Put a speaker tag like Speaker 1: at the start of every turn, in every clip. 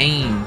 Speaker 1: pain.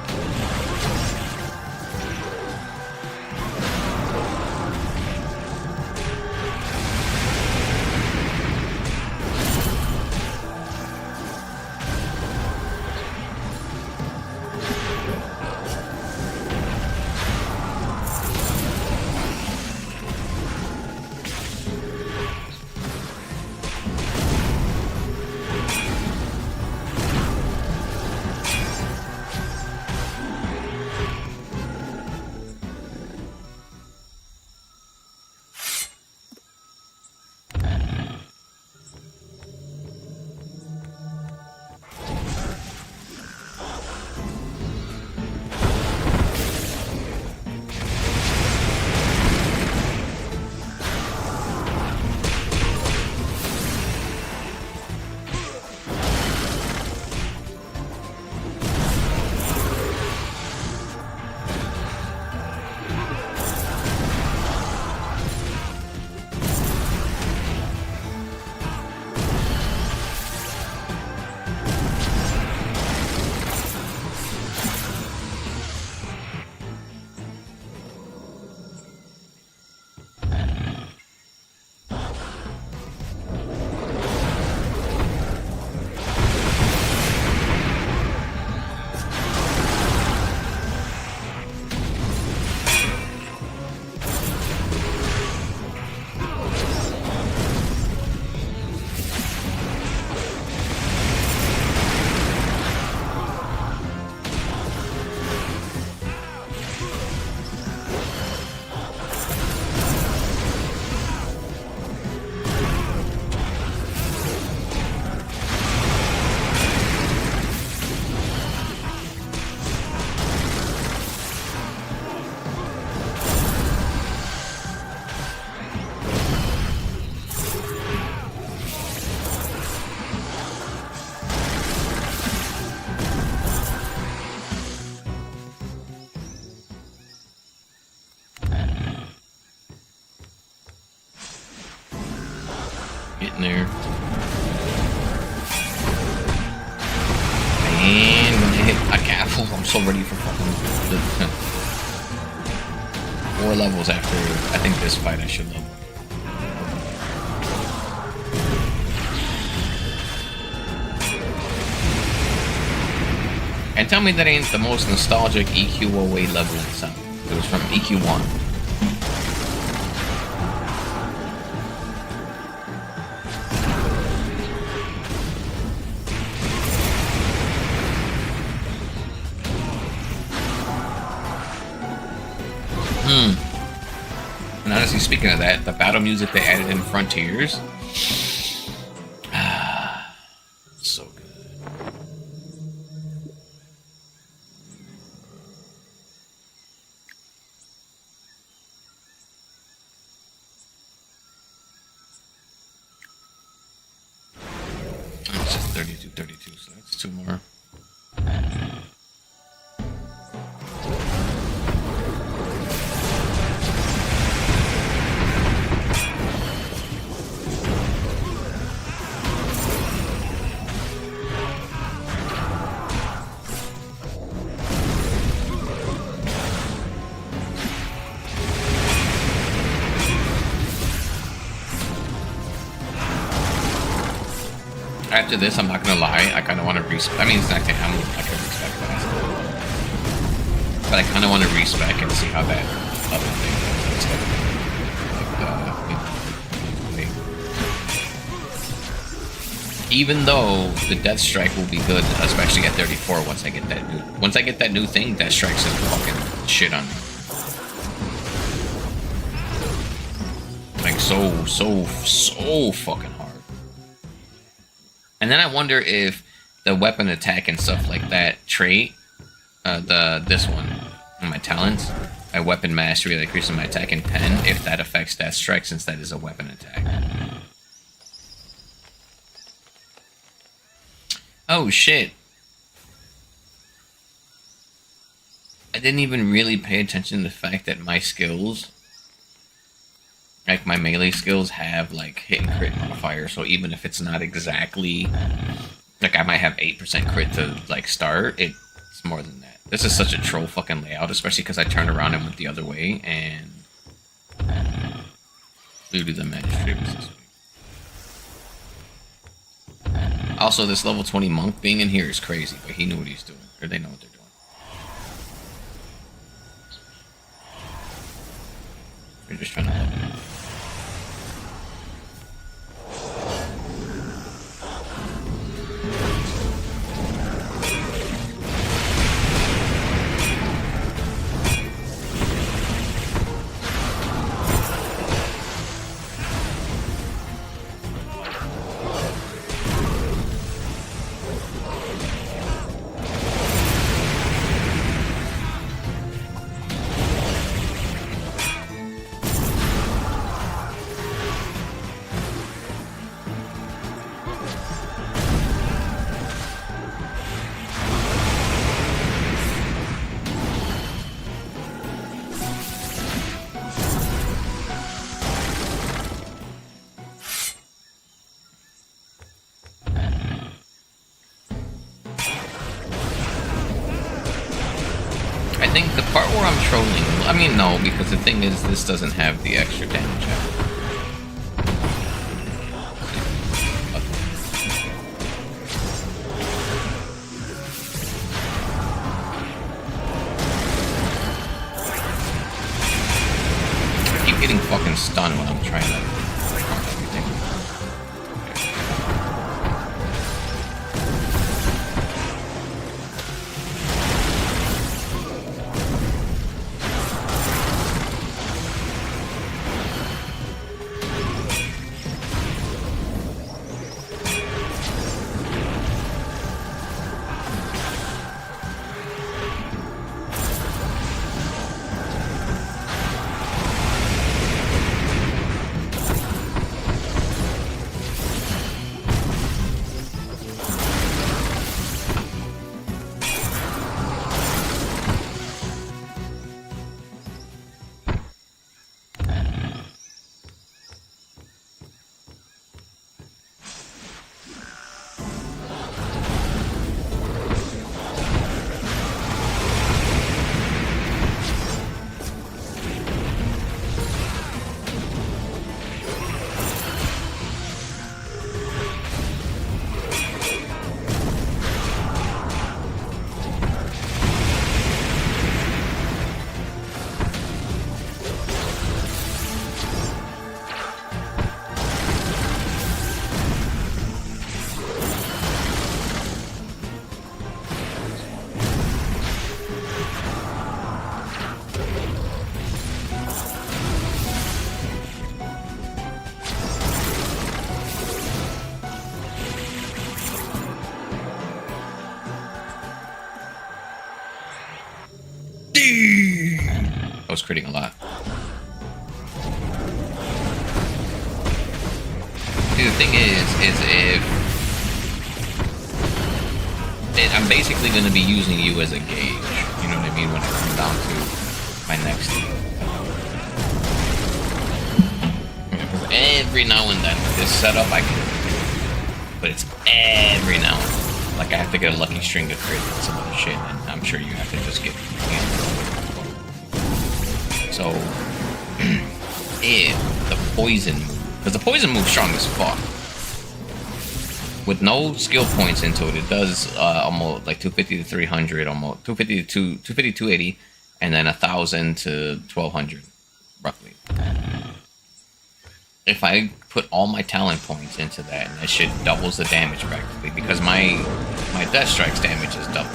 Speaker 1: Getting there. And when I hit a gavel, I'm so ready for fucking 4 levels after I think this fight I should level. And tell me that ain't the most nostalgic EQ08 level in sound. It was from EQ1. And honestly, speaking of that, the battle music they added in Frontiers, so good. It's just 32, so that's 2 more. After this, I'm not gonna lie, I kind of want to respec. I mean, it's not that I'm not gonna respec that, but I kind of want to respec and see how that other thing goes. Even though the Death Strike will be good, especially at 34 once I get that new thing, Death Strike's gonna fucking shit on me. Like so fucking hard. And then I wonder if the weapon attack and stuff like that trait, this one, my talents, my weapon mastery that increases my attack in 10, if that affects Death Strike since that is a weapon attack. Oh shit. I didn't even really pay attention to the fact that my skills, like my melee skills, have like hit and crit modifier, so even if it's not exactly like I might have 8% crit to like start, it's more than that. This is such a troll fucking layout, especially because I turned around and went the other way, and looted the magistrate was this way. Also, this level 20 monk being in here is crazy, but he knew what he's doing, or they know what they're doing. They're just trying to level it. I think the part where I'm trolling, I mean, no, because the thing is, this doesn't have the extra damage out. I keep getting fucking stunned when I'm trying to mark everything. I was critting a lot. See, the thing is if I'm basically going to be using you as a gauge, you know what I mean, when I come down to my next thing. Every now and then, with this setup, I can, but it's every now and then. Like, I have to get a lucky string to crit and some other shit, and I'm sure you have to just get, you know. So, if the poison move, because the poison move's strong as fuck. With no skill points into it, it does almost like 250 to 300, almost 250 to 280, and then 1,000 to 1,200, roughly. If I put all my talent points into that, and that shit doubles the damage practically, because my Death Strike's damage is double.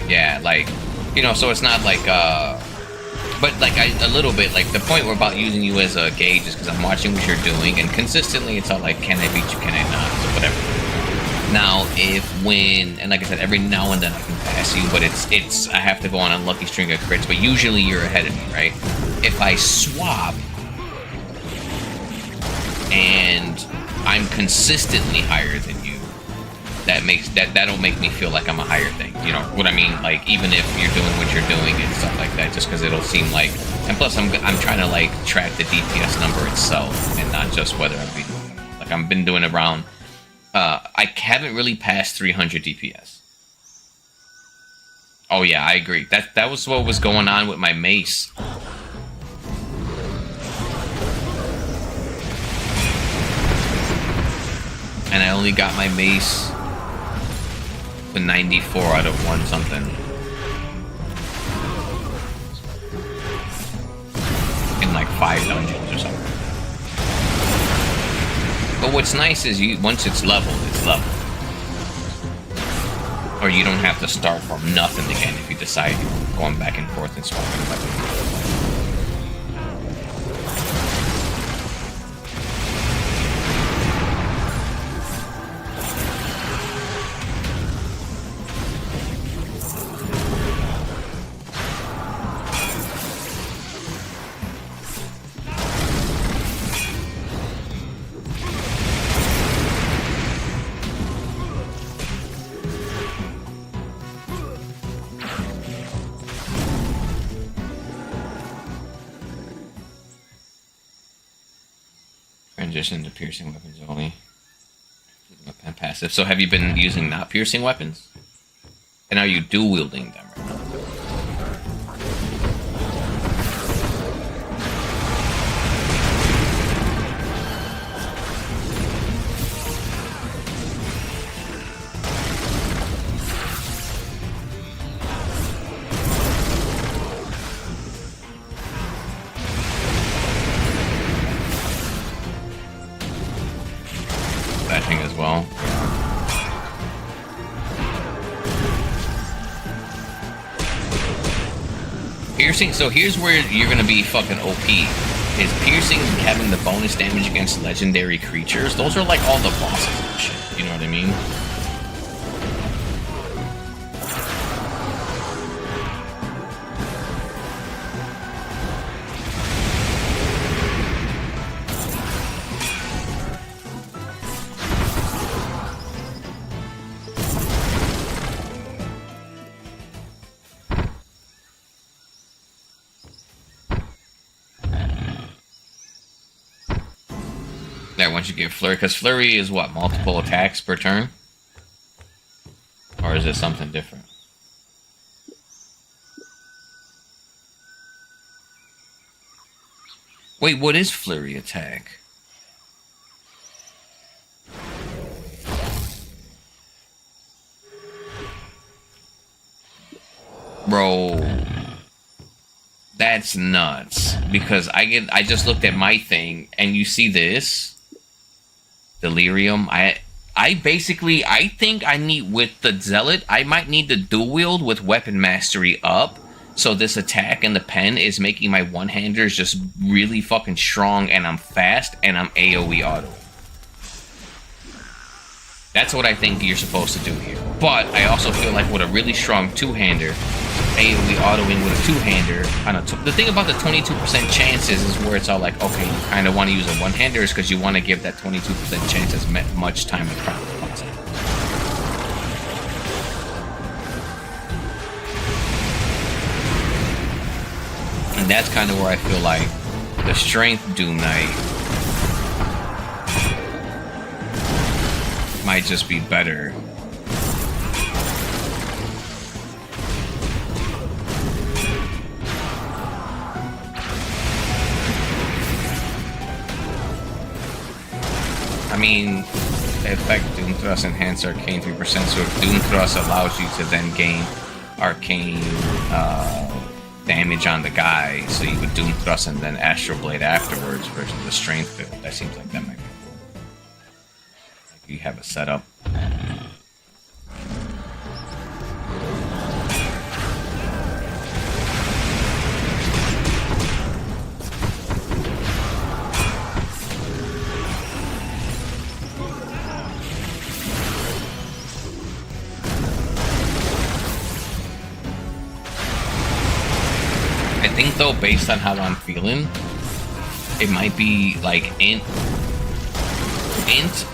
Speaker 1: Yeah, like, you know, so it's not like, but like a little bit, like the point we're about using you as a gauge is because I'm watching what you're doing, and consistently it's all like, can I beat you, can I not, so whatever. Now, and like I said, every now and then I can pass you, but it's I have to go on a lucky string of crits, but usually you're ahead of me, right? If I swap, and I'm consistently higher than you, that'll make me feel like I'm a higher thing. You know what I mean? Like, even if you're doing what you're doing and stuff like that, just because it'll seem like. And plus, I'm trying to like track the DPS number itself, and not just whether I've been like I've been doing around I haven't really passed 300 DPS. Oh yeah, I agree. That was what was going on with my mace. And I only got my mace to 94 out of 1 something. In like 5 dungeons or something. But what's nice is once it's leveled, it's leveled. Or you don't have to start from nothing again if you decide going back and forth and swapping weapons. Transition to piercing weapons only. Pen passive. So have you been using not piercing weapons? And are you dual wielding them right now? As well. Piercing, so here's where you're gonna be fucking OP. Is piercing having the bonus damage against legendary creatures. Those are like all the bosses and shit. You know what I mean? Once you get flurry, because flurry is what, multiple attacks per turn, or is it something different? Wait, what is flurry attack? Bro, that's nuts. Because I just looked at my thing, and you see this delirium. I think I need, with the zealot, I might need to dual wield with weapon mastery up. So this attack and the pen is making my one-handers just really fucking strong, and I'm fast, and I'm AoE auto. That's what I think you're supposed to do here. But I also feel like with a really strong two-hander, AoE autoing with a two-hander, the thing about the 22% chances is where it's all like, okay, you kind of want to use a one-hander is because you want to give that 22% chance as much time as possible. And that's kind of where I feel like the Strength Doom Knight might just be better. I mean, effect Doom Thrust enhance Arcane 3%, so if Doom Thrust allows you to then gain Arcane damage on the guy, so you would Doom Thrust and then Astral Blade afterwards versus the Strength build. That seems like that might be cool. Like you have a setup. I think though, based on how I'm feeling, it might be like Int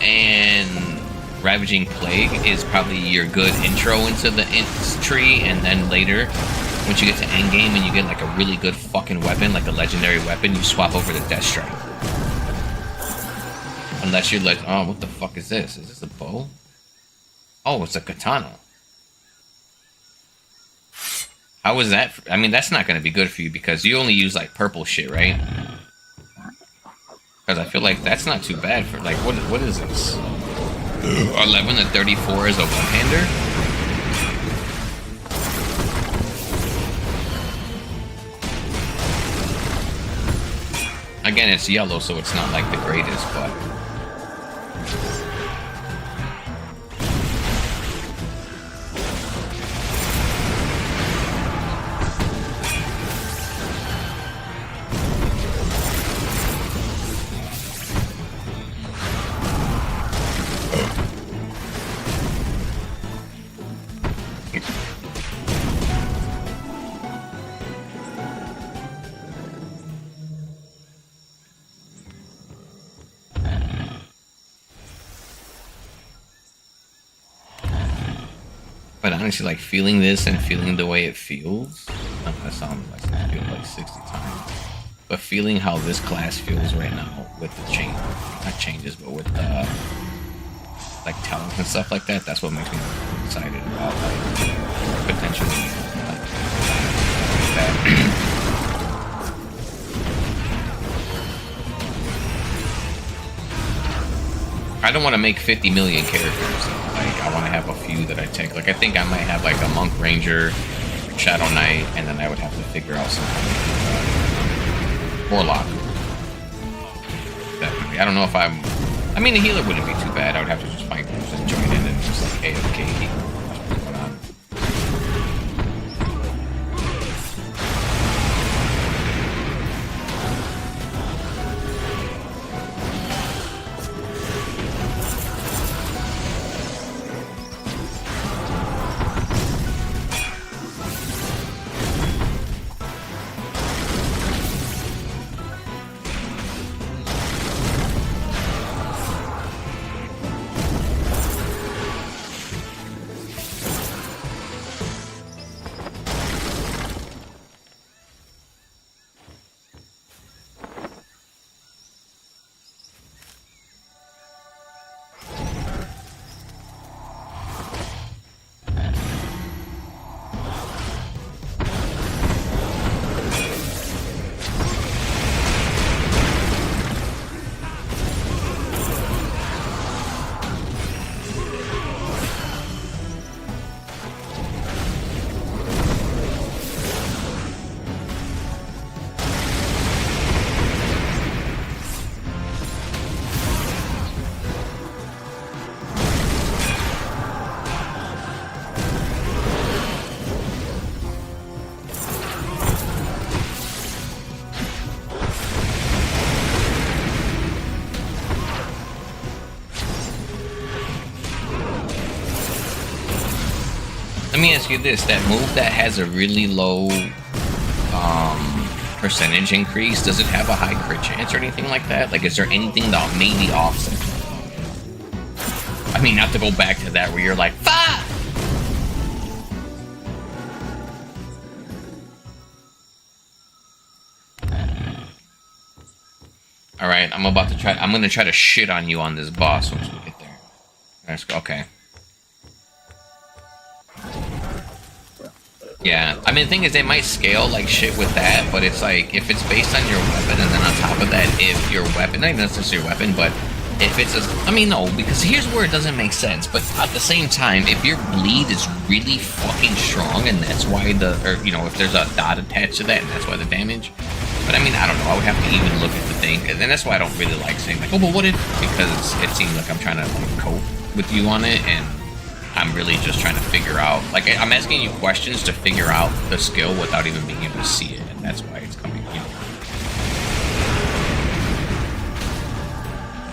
Speaker 1: and Ravaging Plague is probably your good intro into the Int tree, and then later, once you get to endgame and you get like a really good fucking weapon, like a legendary weapon, you swap over to Death Strike. Unless you're like, oh, what the fuck is this? Is this a bow? Oh, it's a katana. How is that? I mean, that's not going to be good for you because you only use like purple shit, right? Because I feel like that's not too bad for like what is this? 11 to 34 is a one-hander. Again, it's yellow, so it's not like the greatest, but. But honestly, like feeling this and feeling the way it feels, that sounds like I feel like 60 times. But feeling how this class feels right now with the change, not changes, but with the like talents and stuff like that, that's what makes me excited about like potentially like that. I don't want to make 50 million characters. Like, I want to have a few that I take. Like, I think I might have, like, a Monk Ranger, Shadow Knight, and then I would have to figure out something. Warlock. Definitely. I don't know if I'm... I mean, the healer wouldn't be too bad. I would have to just find groups and join in and just, like, AFK heal. That's what's going on. Let me ask you this, that move that has a really low percentage increase, does it have a high crit chance or anything like that? Like, is there anything that maybe offset? I mean, not to go back to that where you're like, fuck! Alright, I'm gonna try to shit on you on this boss once we get there. Let's go, okay. Yeah, I mean, the thing is, they might scale like shit with that, but it's like, if it's based on your weapon, and then on top of that, if your weapon, not even necessarily your weapon, but if it's a, I mean, no, because here's where it doesn't make sense, but at the same time, if your bleed is really fucking strong, and that's why or, you know, if there's a dot attached to that, and that's why the damage, but I mean, I don't know, I would have to even look at the thing, and that's why I don't really like saying, like, oh, but what if, because it seems like I'm trying to, like, cope with you on it, and I'm really just trying to figure out, like, I'm asking you questions to figure out the skill without even being able to see it, and that's why it's coming, you know.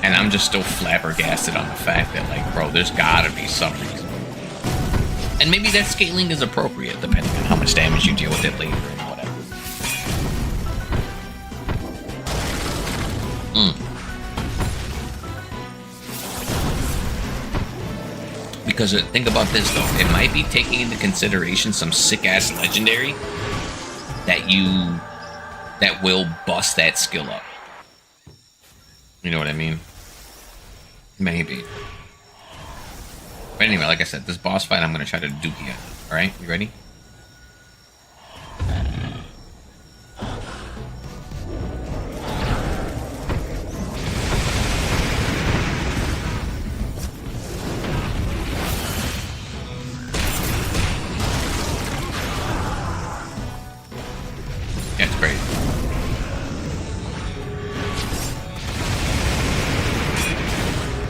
Speaker 1: And I'm just still flabbergasted on the fact that, like, bro, there's gotta be some reason. And maybe that scaling is appropriate, depending on how much damage you deal with it later and whatever. Because think about this, though. It might be taking into consideration some sick-ass legendary that will bust that skill up. You know what I mean? Maybe. But anyway, like I said, this boss fight I'm gonna try to duke you. Alright, you ready? Yeah, it's great.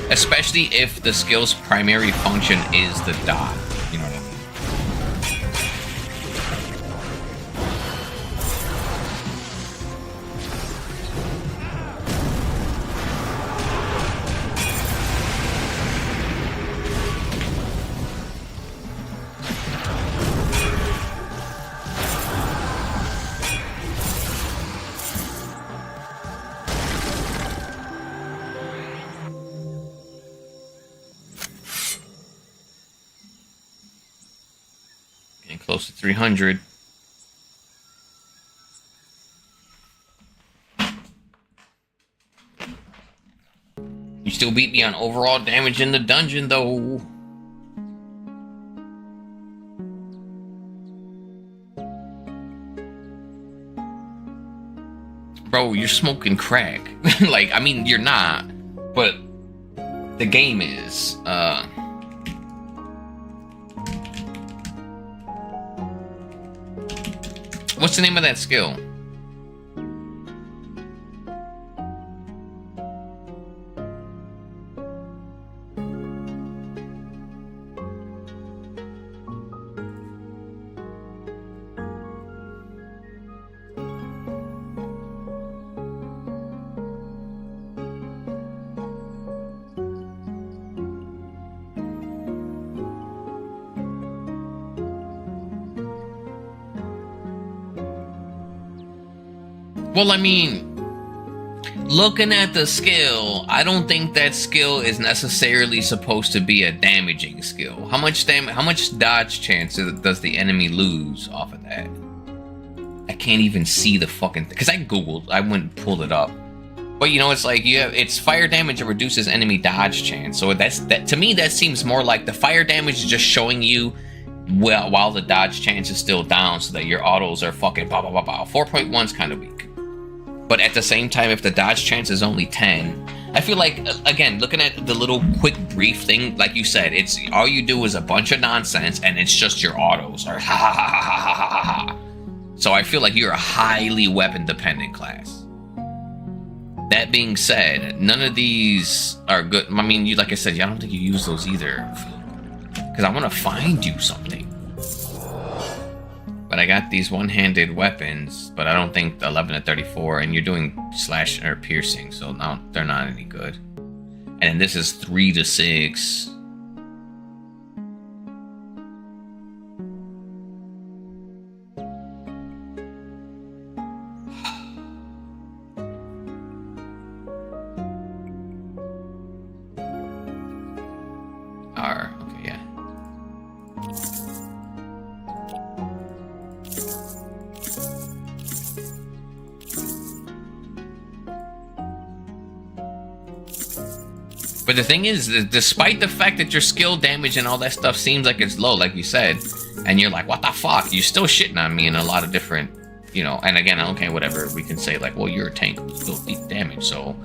Speaker 1: Especially if the skill's primary function is the dodge. You know what I mean? Getting close to 300. You still beat me on overall damage in the dungeon, though. Bro, you're smoking crack. Like, I mean, you're not, but the game is. What's the name of that skill? Well, I mean, looking at the skill, I don't think that skill is necessarily supposed to be a damaging skill. How much dodge chance does the enemy lose off of that? I can't even see the fucking thing. Because I googled, I went and pulled it up. But you know, it's like it's fire damage that reduces enemy dodge chance. So that to me, that seems more like the fire damage is just showing you while the dodge chance is still down, so that your autos are fucking blah blah blah blah. 4.1 is kind of weak. But at the same time, if the dodge chance is only 10, I feel like, again, looking at the little quick brief thing, like you said, it's all you do is a bunch of nonsense, and it's just your autos are ha ha ha ha ha ha ha ha. So I feel like you're a highly weapon dependent class. That being said, none of these are good. I mean, like I said, I don't think you use those either, because I want to find you something. But I got these one-handed weapons, but I don't think 11 to 34, and you're doing slash or piercing, so now they're not any good. And this is 3 to 6. Okay, yeah. But the thing is, despite the fact that your skill damage and all that stuff seems like it's low, like you said, and you're like, what the fuck? You're still shitting on me in a lot of different, you know, and again, okay, whatever, we can say like, well, you're a tank who still deep damage, so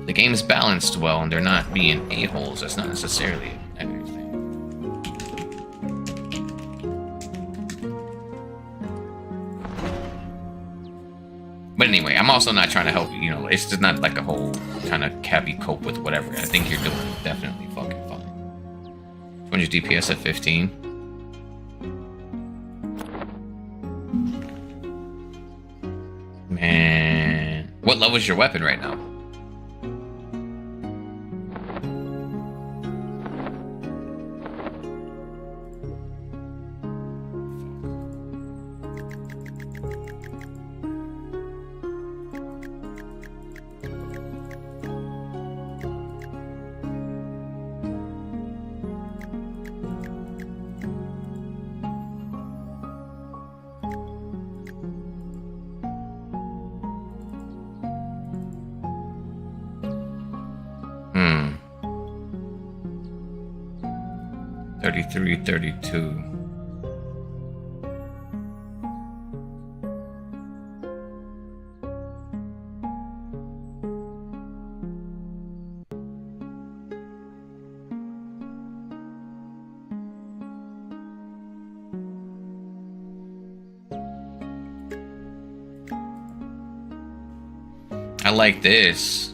Speaker 1: the game is balanced well, and they're not being a-holes. That's not necessarily a negative thing. But anyway, I'm also not trying to help you, you know, it's just not like a whole kind of happy cope with whatever. I think you're doing definitely fucking fine. 200 DPS at 15. Man. What level is your weapon right now? 33, 32. I like this.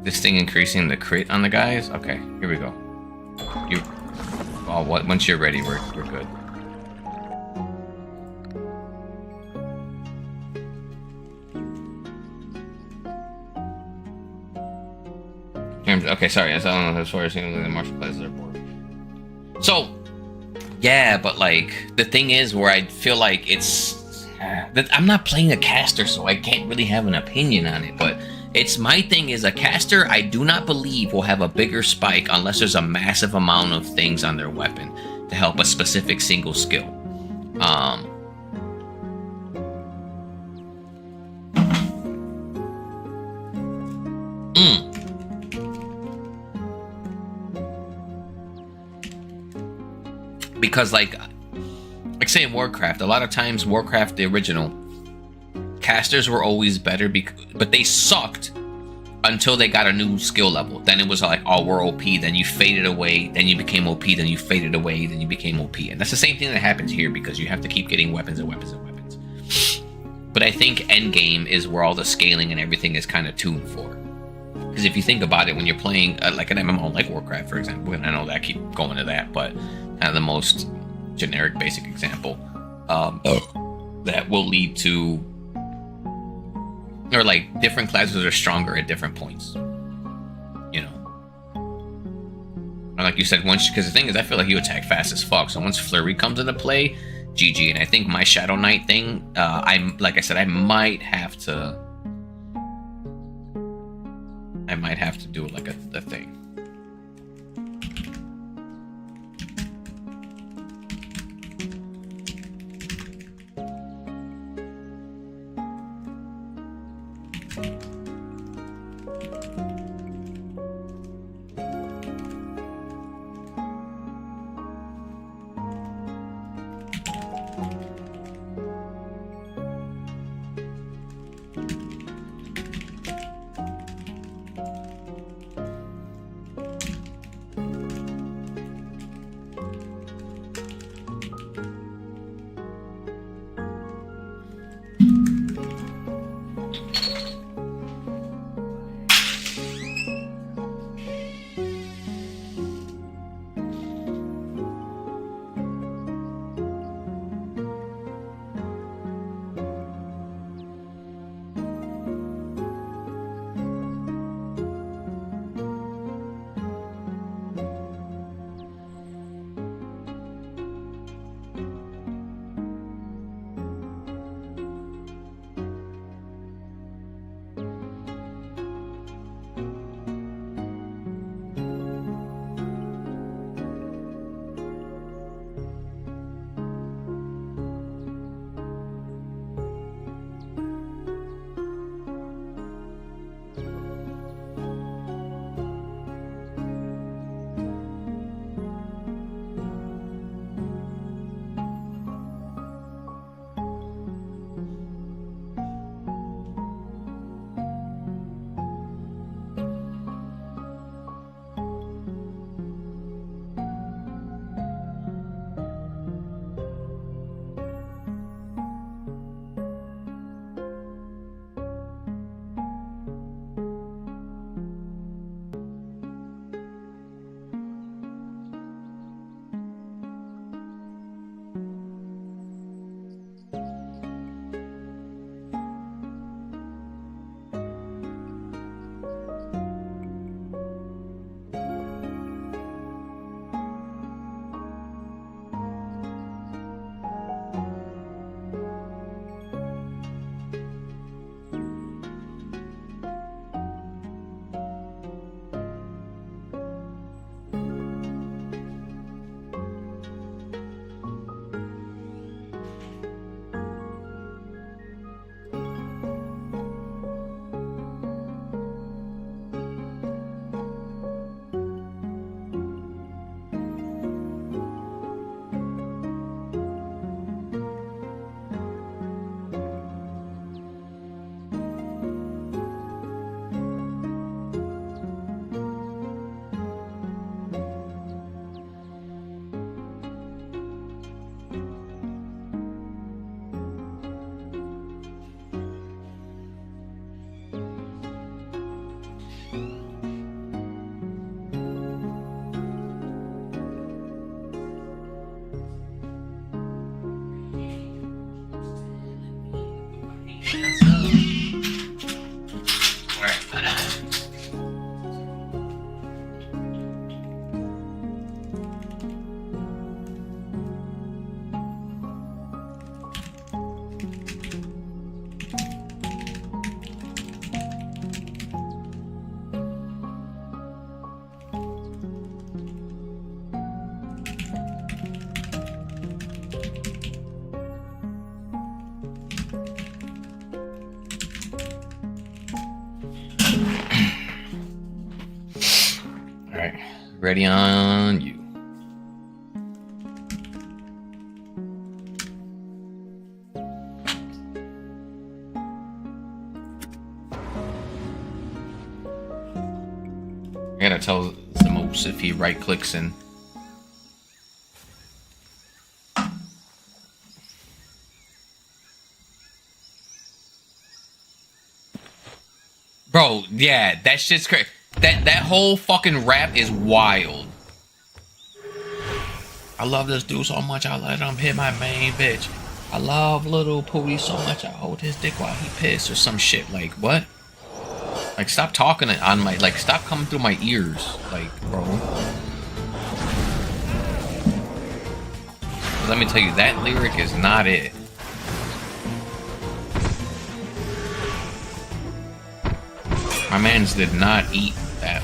Speaker 1: This thing increasing the crit on the guys. Okay, here we go. You. Oh, what? Once you're ready, we're good. Okay, sorry. As far as the martial classes are bored. So, yeah, but like the thing is, where I feel like it's that I'm not playing a caster, so I can't really have an opinion on it. But it's my thing is a caster. I do not believe will have a bigger spike unless there's a massive amount of things on their weapon to help a specific single skill. Because like say in Warcraft, a lot of times Warcraft the original casters were always better, but they sucked until they got a new skill level. Then it was like, oh, we're OP. Then you faded away. Then you became OP. Then you faded away. Then you became OP. And that's the same thing that happens here because you have to keep getting weapons and weapons and weapons. But I think endgame is where all the scaling and everything is kind of tuned for. Because if you think about it, when you're playing like an MMO like Warcraft, for example, and I know that I keep going to that, but kind of the most generic basic example, that will lead to, or like different classes are stronger at different points, you know. And like you said, once, because the thing is, I feel like you attack fast as fuck. So once Flurry comes into play, GG. And I think my Shadow Knight thing, I'm like I said, I might have to do like a thing. Alright, ready on you. I gotta tell Zamos if he right clicks in. Bro, yeah, that shit's crazy. That whole fucking rap is wild. I love this dude so much, I let him hit my main bitch. I love little Pootie so much, I hold his dick while he piss or some shit. Like, what? Like, stop talking on my, like, stop coming through my ears. Like, bro. Let me tell you, that lyric is not it. My mans did not eat that.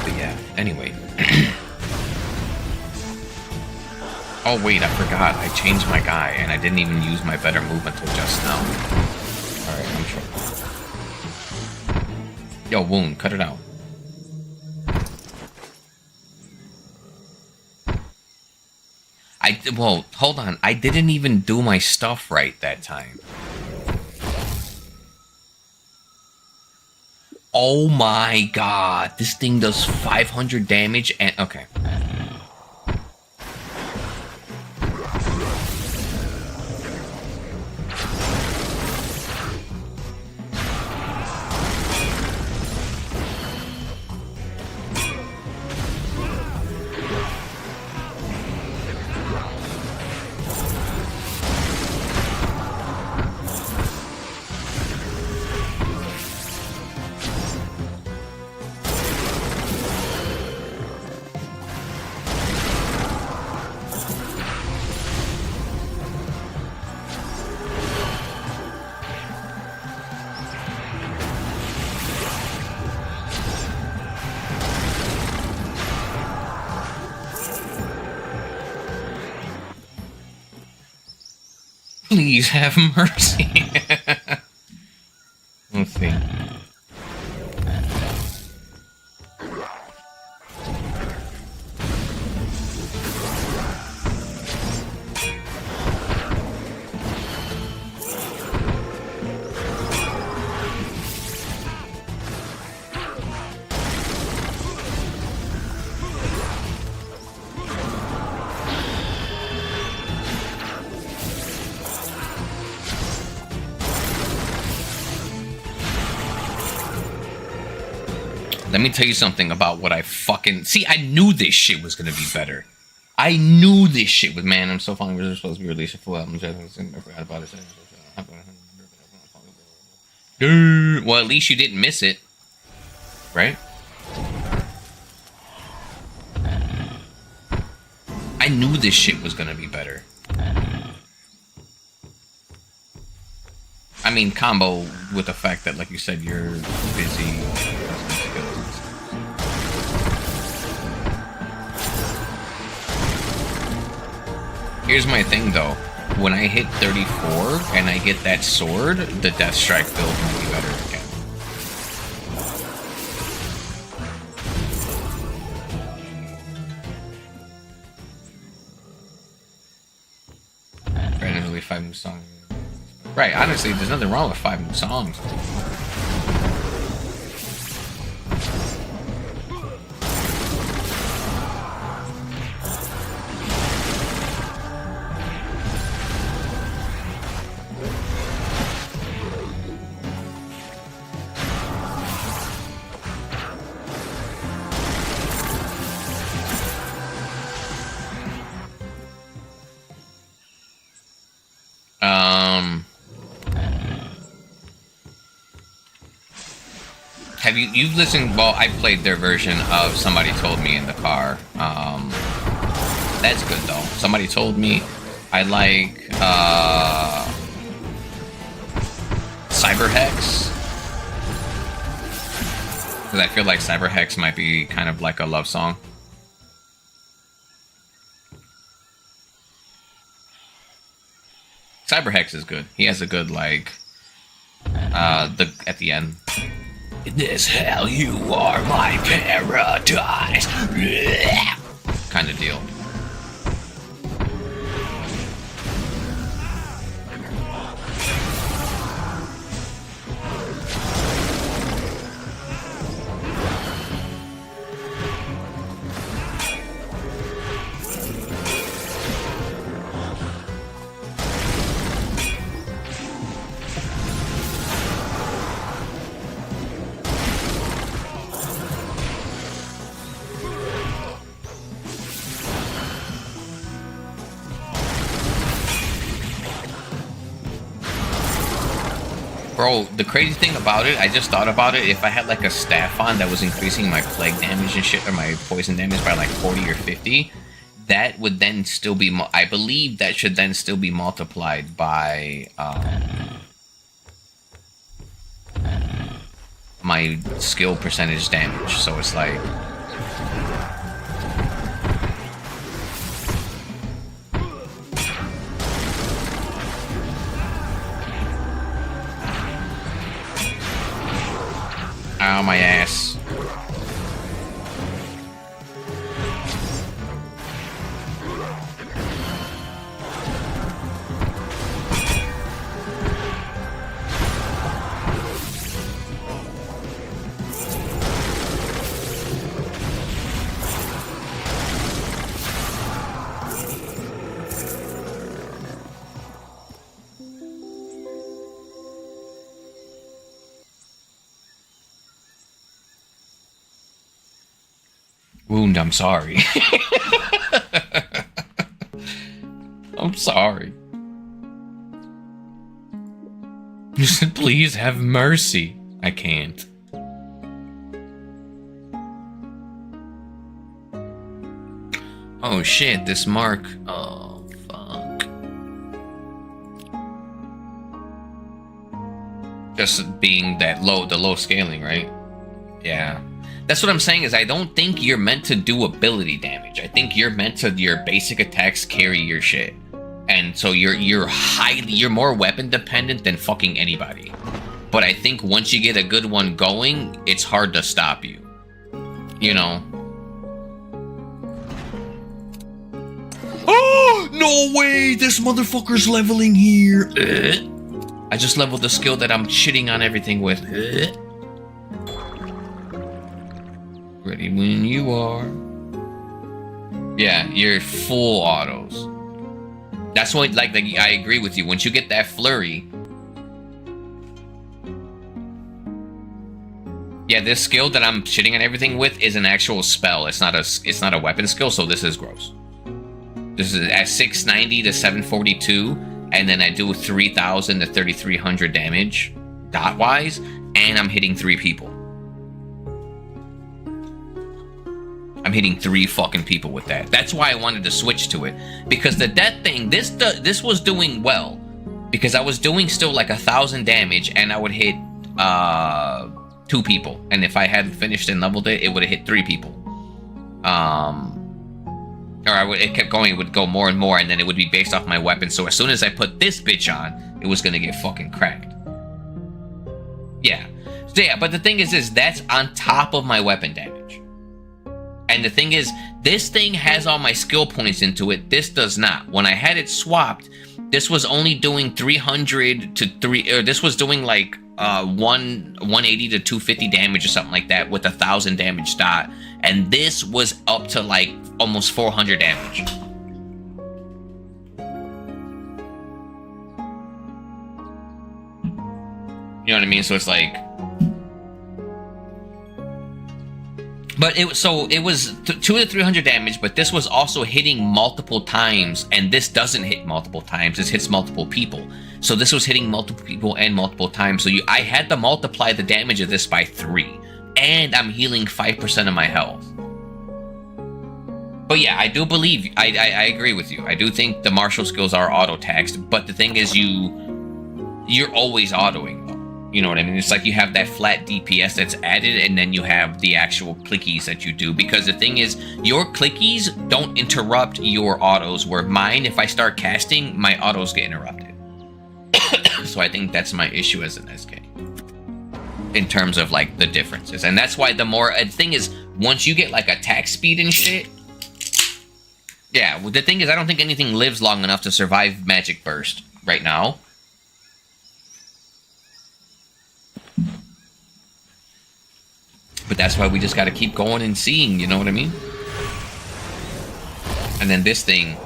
Speaker 1: But yeah, anyway. Oh wait, I forgot. I changed my guy and I didn't even use my better movement till just now. Alright, I'm sure. Yo, wound, cut it out. Well, hold on. I didn't even do my stuff right that time. Oh my god. This thing does 500 damage and... Okay. Please have mercy. Let's see. Let me tell you something about what I fucking... See, I knew this shit was going to be better. I knew this shit was... Man, I'm so fucking... We're supposed to be releasing a full album. I forgot about it. Well, at least you didn't miss it. Right? I knew this shit was going to be better. I mean, combo with the fact that, like you said, you're busy... Here's my thing, though. When I hit 34 and I get that sword, the Death Strike build will be better again. Randomly 5 new songs. Right, honestly, there's nothing wrong with 5 new songs. Have you've listened? Well, I played their version of Somebody Told Me in the car. That's good though. Somebody Told Me. I like Cyber Hex, because I feel like Cyber Hex might be kind of like a love song. Cyber Hex is good. He has a good, like, At the end.
Speaker 2: In this hell, you are my paradise.
Speaker 1: Kind of deal. Bro, the crazy thing about it, I just thought about it, if I had like a staff on that was increasing my plague damage and shit, or my poison damage by like 40 or 50, that would then still be, I believe that should then still be multiplied by my skill percentage damage. So it's like... Ow, my ass. Wound, I'm sorry. I'm sorry. You said, please have mercy. I can't. Oh shit, this mark. Oh, fuck. Just being that low, the low scaling, right? Yeah. That's what I'm saying is I don't think you're meant to do ability damage. I think you're meant to, your basic attacks carry your shit. And so you're more weapon dependent than fucking anybody. But I think once you get a good one going, it's hard to stop you. You know? Oh, no way! This motherfucker's leveling here. I just leveled the skill that I'm shitting on everything with. Ready when you are. Yeah, you're full autos. That's what, like I agree with you. Once you get that flurry. Yeah, this skill that I'm shitting on everything with is an actual spell. It's not a weapon skill, so this is gross. This is at 690 to 742, and then I do 3,000 to 3,300 damage dot wise, and I'm hitting 3 people. I'm hitting 3 fucking people with that. That's why I wanted to switch to it. Because the death thing, this was doing well. Because I was doing still like 1,000 damage and I would hit 2 people. And if I hadn't finished and leveled it, it would have hit 3 people. It kept going, it would go more and more, and then it would be based off my weapon. So as soon as I put this bitch on, it was gonna get fucking cracked. Yeah. So yeah, but the thing is that's on top of my weapon damage. And the thing is, this thing has all my skill points into it. This does not. When I had it swapped, this was only doing 300 to 3, or this was doing like 180 to 250 damage or something like that with 1,000 damage dot. And this was up to like almost 400 damage. You know what I mean? So it's like... But it was 200 to 300 damage, but this was also hitting multiple times, and this doesn't hit multiple times. This hits multiple people. So this was hitting multiple people and multiple times. So I had to multiply the damage of this by 3, and I'm healing 5% of my health. But yeah, I do believe I agree with you. I do think the martial skills are auto taxed, but the thing is, you're always autoing though. You know what I mean? It's like you have that flat DPS that's added, and then you have the actual clickies that you do. Because the thing is, your clickies don't interrupt your autos, where mine, if I start casting, my autos get interrupted. So I think that's my issue as an SK. In terms of like the differences. And that's why the more thing is, once you get like attack speed and shit, yeah, the thing is I don't think anything lives long enough to survive Magic Burst right now. But that's why we just gotta keep going and seeing, you know what I mean? And then this thing,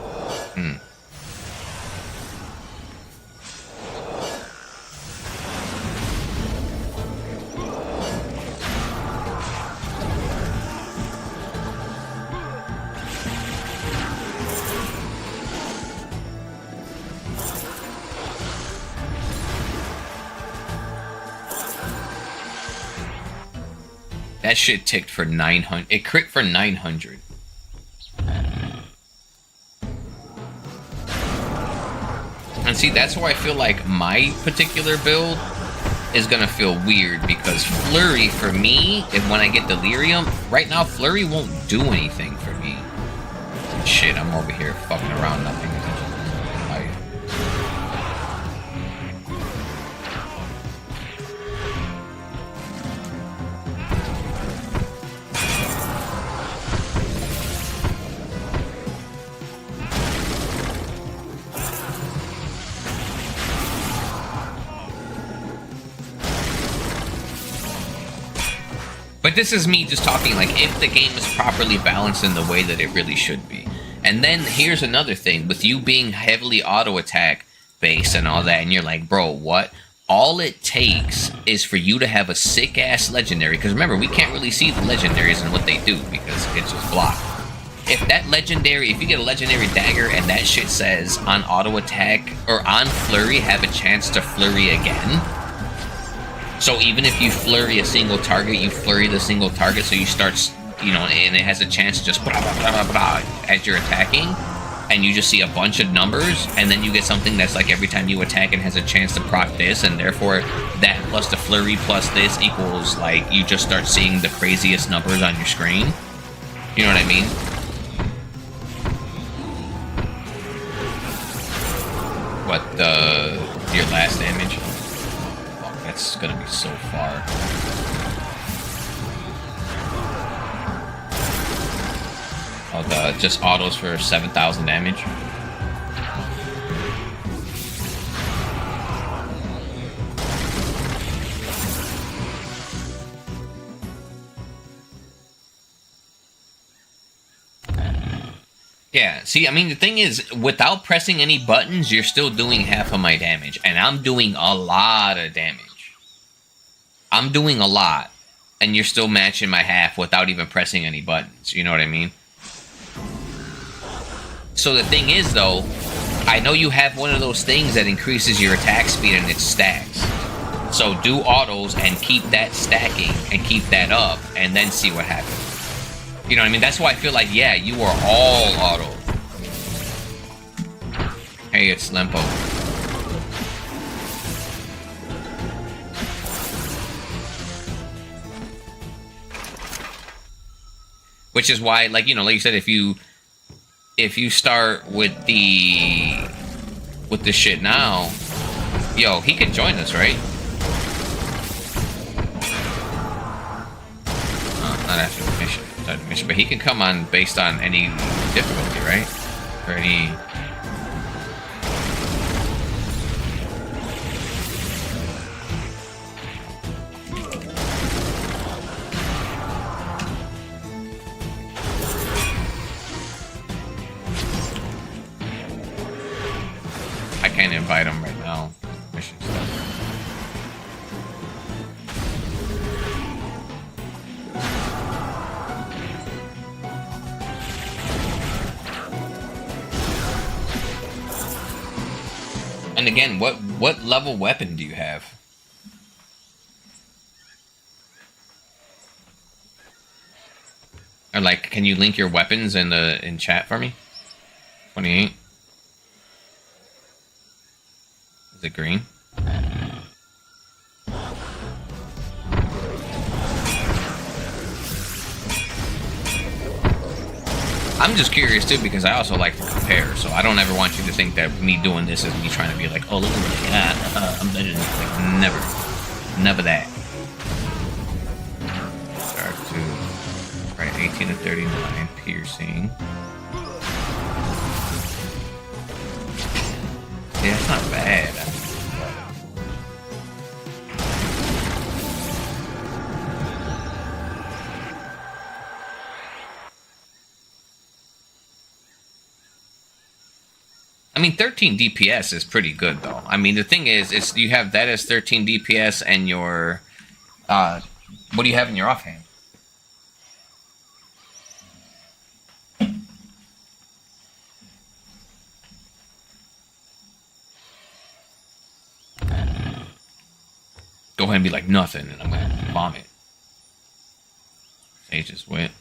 Speaker 1: that shit ticked for 900. It crit for 900. And see, that's where I feel like my particular build is gonna feel weird, because Flurry for me, if when I get Delirium, right now Flurry won't do anything for me. Shit, I'm over here fucking around, not paying attention. But this is me just talking like if the game is properly balanced in the way that it really should be. And then here's another thing, with you being heavily auto attack based and all that, and you're like, bro, what? All it takes is for you to have a sick ass legendary, because remember, we can't really see the legendaries and what they do because it's just blocked. If that legendary, if you get a legendary dagger and that shit says on auto attack or on flurry, have a chance to flurry again. So even if you flurry a single target, you flurry the single target, so you start, you know, and it has a chance to just blah, blah, blah, blah, blah, as you're attacking, and you just see a bunch of numbers, and then you get something that's like every time you attack, it has a chance to proc this, and therefore that plus the flurry plus this equals, like, you just start seeing the craziest numbers on your screen. You know what I mean? What, your last damage? That's gonna be so far. Oh, the just autos for 7,000 damage. Yeah, see, I mean, the thing is, without pressing any buttons, you're still doing half of my damage, and I'm doing a lot of damage. I'm doing a lot, and you're still matching my half without even pressing any buttons. You know what I mean? So the thing is, though, I know you have one of those things that increases your attack speed and it stacks. So do autos and keep that stacking and keep that up, and then see what happens. You know what I mean? That's why I feel like, yeah, you are all auto. Hey, it's Lempo. Which is why, like, you know, like you said, if you start with the shit now, yo, he can join us, right? Not after the mission, but he can come on based on any difficulty, right? Or any. I can't invite him right now. Mission stuff. And again, what level weapon do you have? Or like, can you link your weapons in chat for me? 28. Is it green? I'm just curious too because I also like to compare, so I don't ever want you to think that me doing this is me trying to be like, oh, look at what I got. I'm better than like never that. Start to right 18 to 39 piercing. Yeah, it's not bad. I mean, 13 DPS is pretty good, though. I mean, the thing is you have that as 13 DPS, and your, what do you have in your offhand? Go ahead and be like nothing, and I'm gonna vomit. They just went.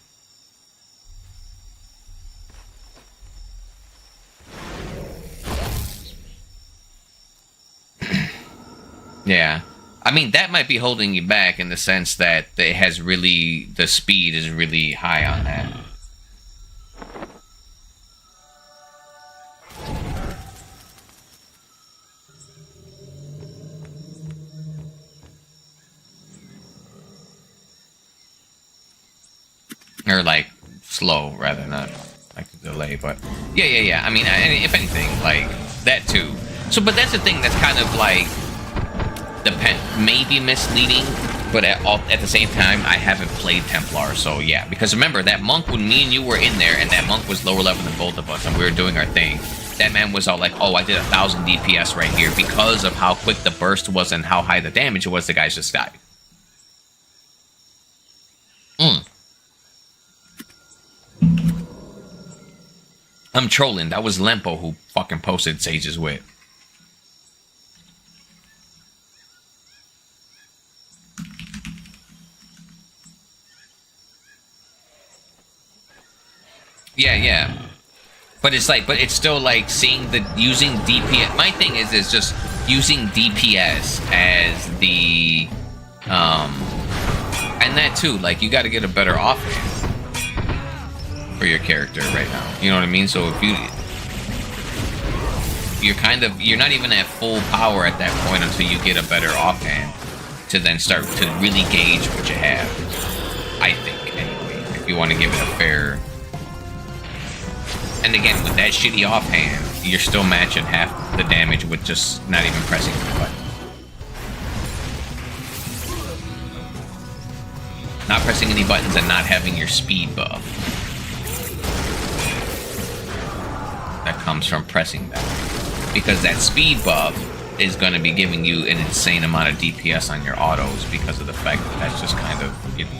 Speaker 1: Yeah. I mean, that might be holding you back in the sense that it has really, the speed is really high on that. Or like slow rather than like the delay, but yeah. I mean, if anything, like that too. So, but that's the thing that's kind of like maybe misleading, but at the same time, I haven't played Templar, so yeah. Because remember that monk when me and you were in there, and that monk was lower level than both of us, and we were doing our thing. That man was all like, "Oh, I did 1,000 DPS right here because of how quick the burst was and how high the damage was." The guys just died. I'm trolling. That was Lempo who fucking posted Sage's Wit. Yeah. But it's like, but it's still like seeing the, using DPS. My thing is just using DPS as the, and that too, like you got to get a better offhand for your character right now. You know what I mean? So if you're not even at full power at that point until you get a better offhand to then start to really gauge what you have. I think, anyway, if you want to give it a fair. And again, with that shitty offhand, you're still matching half the damage with just not even pressing the button. Not pressing any buttons and not having your speed buff. That comes from pressing that. Because that speed buff is going to be giving you an insane amount of DPS on your autos because of the fact that that's just kind of, you know.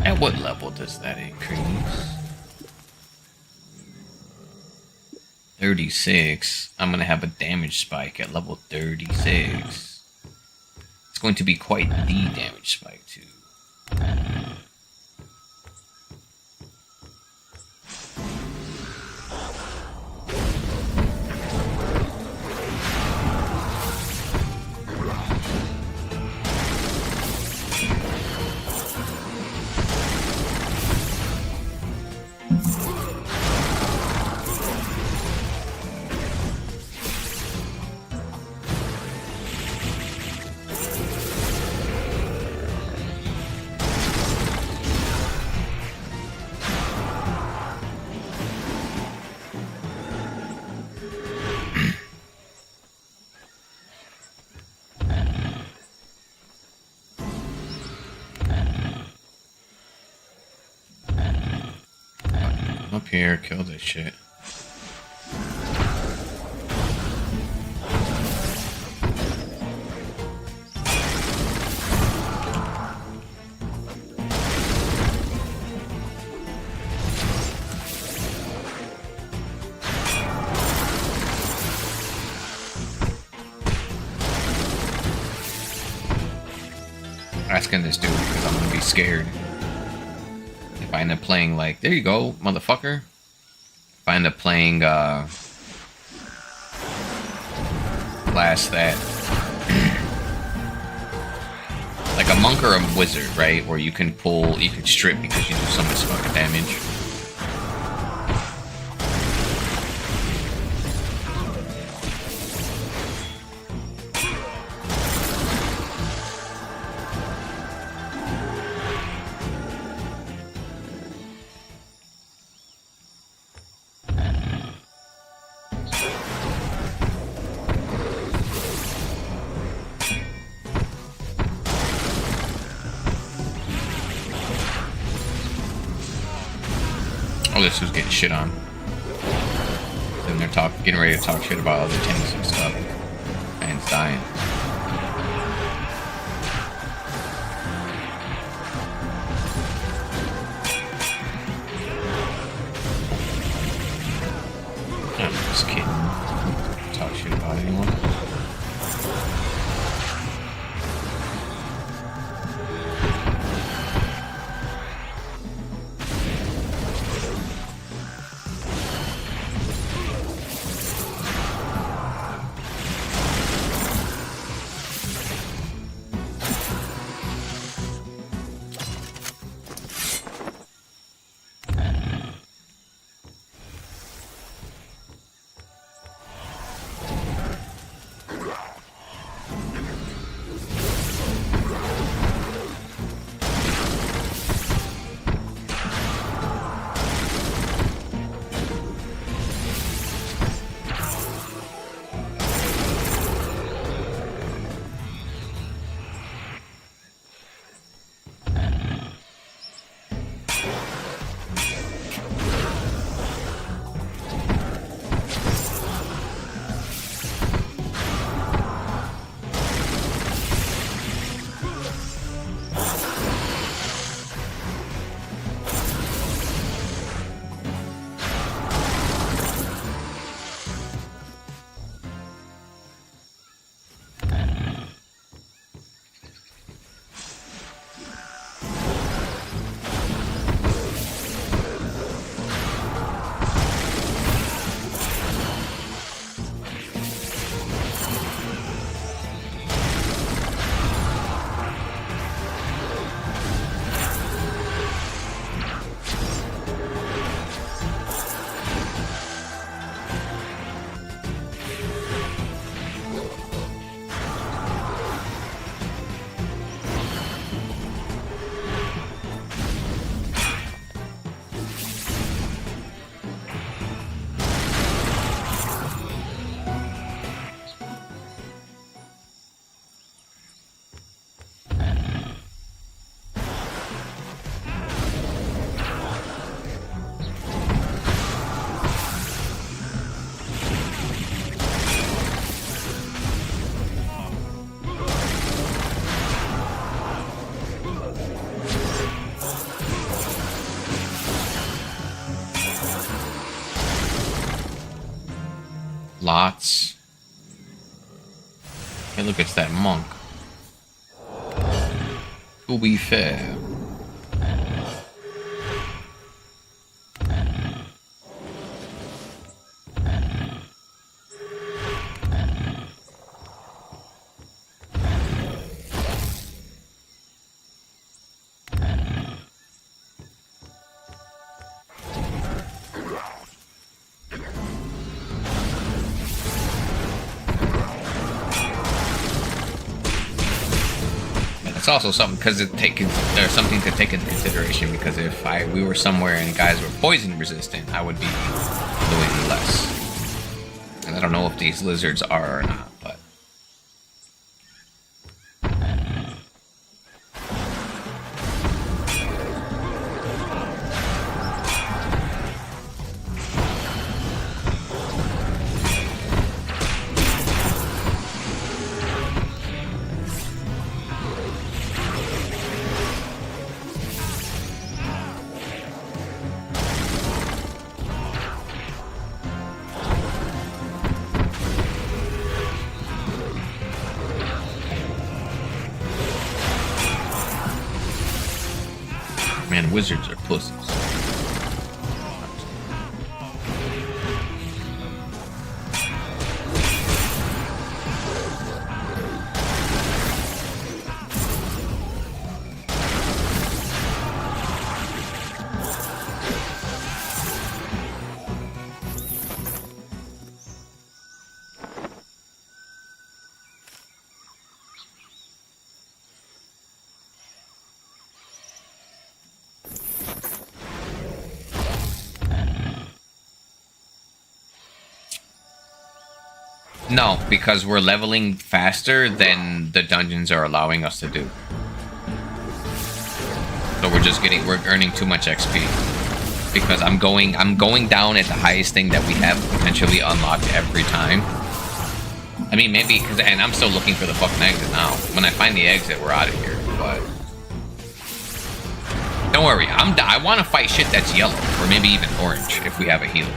Speaker 1: At what level does that increase? 36. I'm going to have a damage spike at level 36. It's going to be quite the damage spike, too. Up here, kill this shit. asking this dude because I'm gonna be scared. If I end up playing like, there you go, motherfucker. If I end up playing blast that. Like a monk or a wizard, right? Where you can strip because you do so much fucking damage. Oh, this was getting shit on. Then they're getting ready to talk shit about other tanks and stuff. And it's dying. I'm just kidding. Talk shit about anyone. Lots. Hey, look, it's that monk. To be fair. It's also something because there's something to take into consideration, because if we were somewhere and guys were poison resistant, I would be doing less. And I don't know if these lizards are or not, but Man, wizards are pussies. No, because we're leveling faster than the dungeons are allowing us to do. So we're earning too much XP. Because I'm going down at the highest thing that we have potentially unlocked every time. I mean, maybe, and I'm still looking for the fucking exit now. When I find the exit, we're out of here, but... Don't worry, I want to fight shit that's yellow, or maybe even orange, if we have a healer.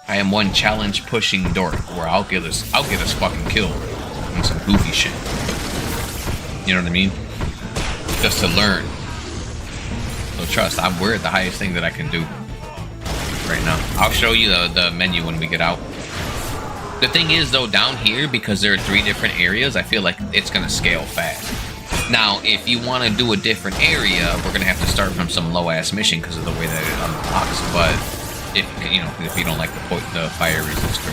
Speaker 1: I am one challenge pushing dork where I'll get us fucking killed on some goofy shit. You know what I mean? Just to learn. So trust, we're at the highest thing that I can do right now. I'll show you the menu when we get out. The thing is though, down here, because there are 3 different areas, I feel like it's gonna scale fast. Now, if you want to do a different area, we're gonna have to start from some low ass mission because of the way that it unlocks, but if you don't like the fire resistor.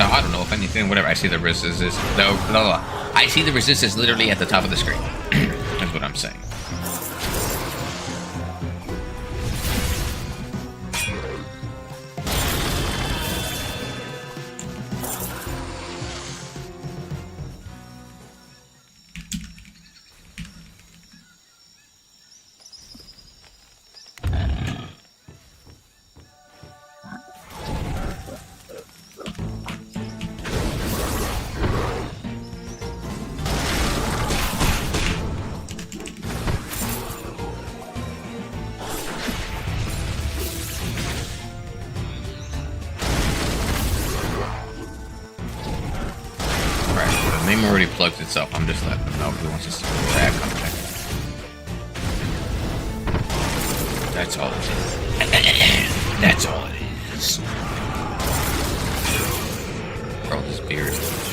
Speaker 1: I don't know if anything, whatever. I see the resistance. I see the resistance literally at the top of the screen. That's what I'm saying. Already plugged itself. I'm just letting them know if he wants to see the back. Come check it out. That's all it is. That's all it is. Bro, this beer is delicious.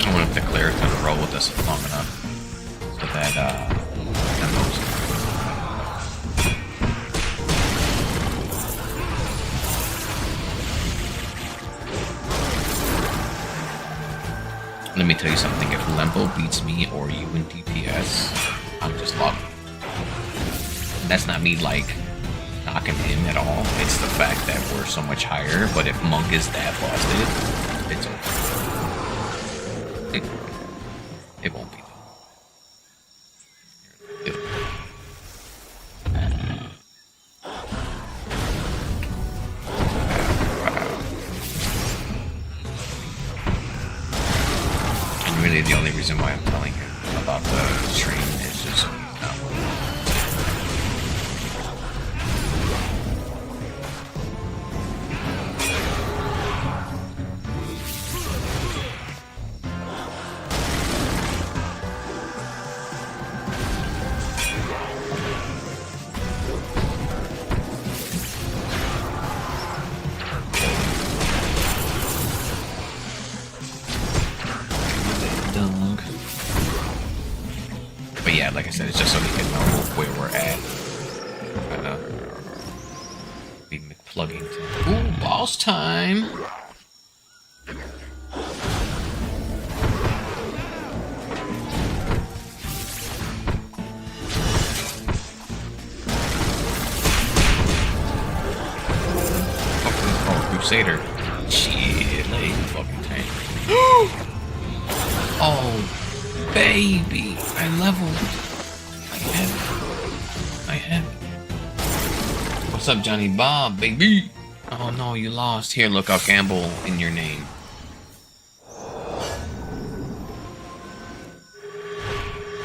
Speaker 1: I wonder if the cleric's gonna roll with us long enough so that that moves. Let me tell you something. If Lembo beats me or you in DPS, I'm just locked. That's not me like knocking him at all. It's the fact that we're so much higher. But if Monk is that busted, it's over. It won't be though. And really the only reason why I'm telling him about the train is just not working. But yeah, like I said, it's just so we can know where we're at. Be McPlugging. Ooh, boss time! Crusader.
Speaker 2: Shit, like fucking tank.
Speaker 1: Oh, baby. I leveled. I have it. I have it. What's up, Johnny Bob, baby? Oh no, you lost. Here, look, I'll gamble in your name.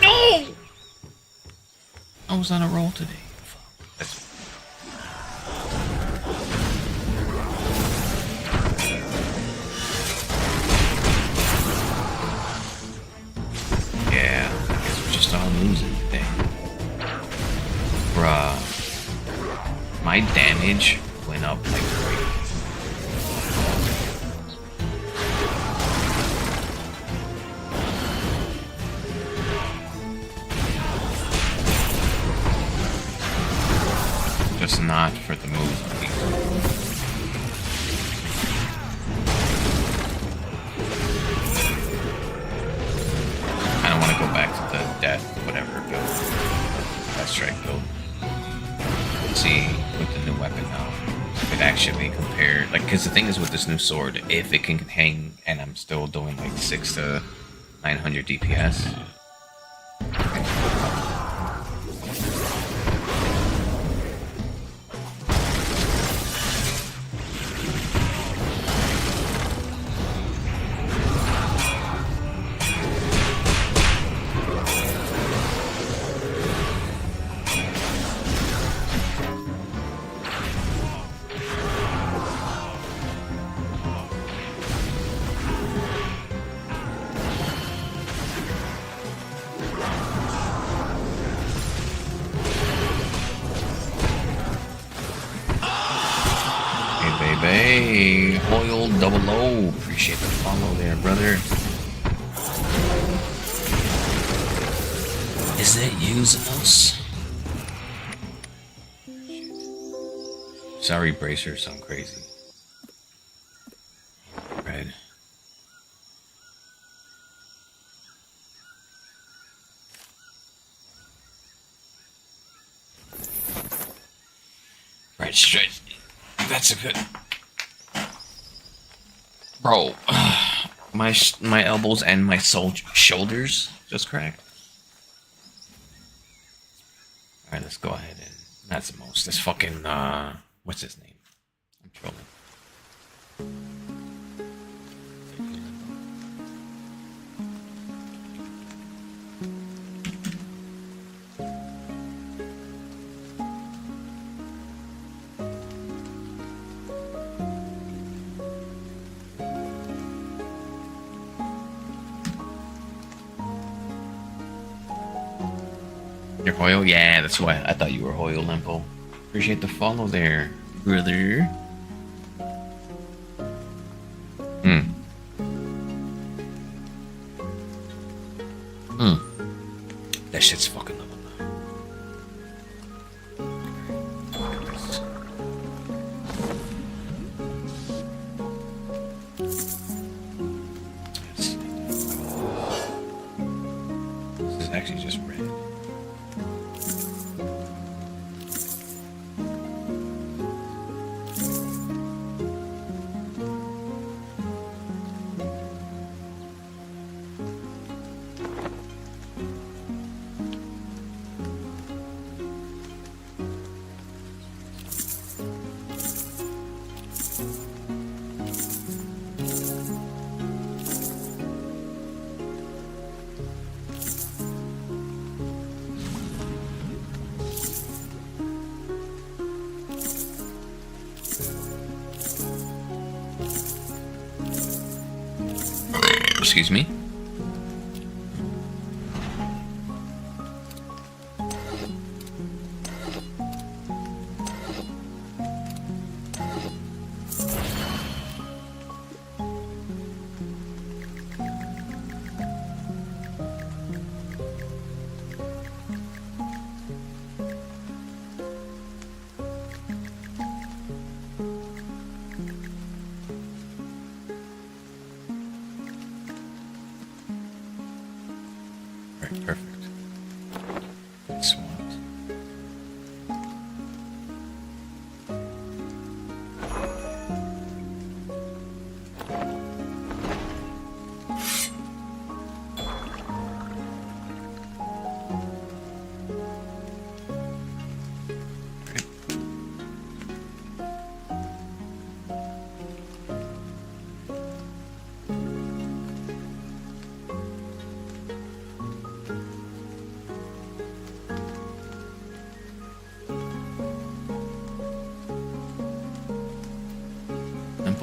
Speaker 1: No! I was on a roll today. Fuck. That's... Yeah, I guess we're just all losing today. Bruh. My damage went up like crazy. Just not for the moves. I don't want to go back to the death, whatever build. That strike build. Let's see with the new weapon now. If it actually compared, like, because the thing is with this new sword, if it can hang and I'm still doing like 600 to 900 DPS. Hey, Hoyle Double O, appreciate the follow there, brother.
Speaker 2: Is that you, Zenos?
Speaker 1: Sorry, bracers, I'm crazy. Red.
Speaker 2: Right, straight. That's a good.
Speaker 1: Bro, my elbows and my shoulders just cracked. Alright, let's go ahead and... That's the most. This fucking, what's his name? I'm trolling. You're Hoyle? Yeah, that's why I thought you were Hoyle Limpo. Appreciate the follow there, brother. That shit's fucking level now. This is actually just red. Excuse me.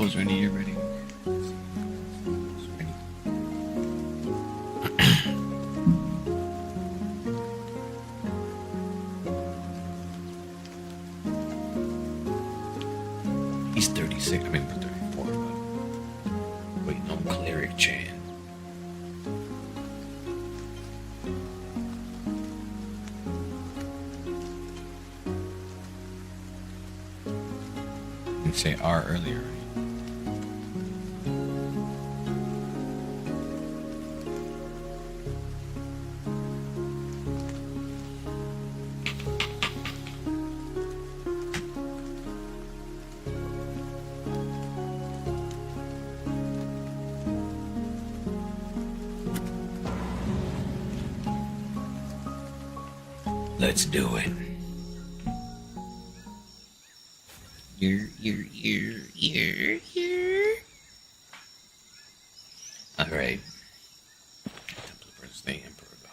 Speaker 1: Bo's ready, you're ready. He's 36, I mean 34, but wait, no, Cleric Chan. Didn't say R earlier, right?
Speaker 2: Let's do it.
Speaker 1: All right. Temple of the Emperor God.